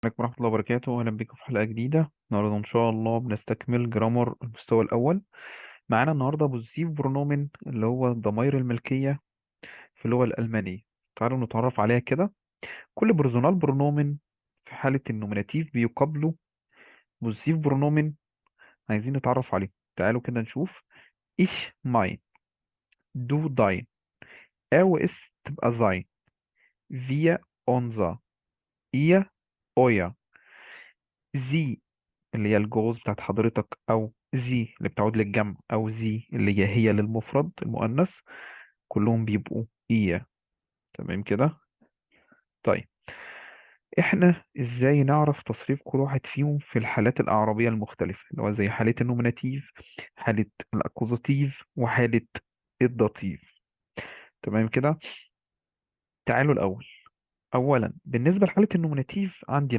عليكم ورحمة الله وبركاته. أهلا بكم في حلقة جديدة. النهاردة إن شاء الله بنستكمل جرامر المستوى الأول. معانا النهاردة بوزيتيف برونومين اللي هو ضمائر الملكية في اللغة الألمانية. تعالوا نتعرف عليها كده. كل بيرسونال برونومين في حالة النوميناتيف بيقابله بوزيتيف برونومين. عايزين نتعرف عليه. تعالوا كده نشوف. ich mein du dein أو اس تبقى sein wir unser ihr euer sie اللي هي الجوز بتاعت حضرتك، او زي اللي بتعود للجمع، او زي اللي هي للمفرد المؤنث. كلهم بيبقوا ايه. تمام كده. طيب، احنا ازاي نعرف تصريف كل واحد فيهم في الحالات الاعرابيه المختلفه، اللي هو زي حاله النوميناتيف، حاله الاكوزاتيف، وحاله الداتيف. تمام كده. تعالوا الاول. اولا بالنسبه لحاله النوميناتيف عندي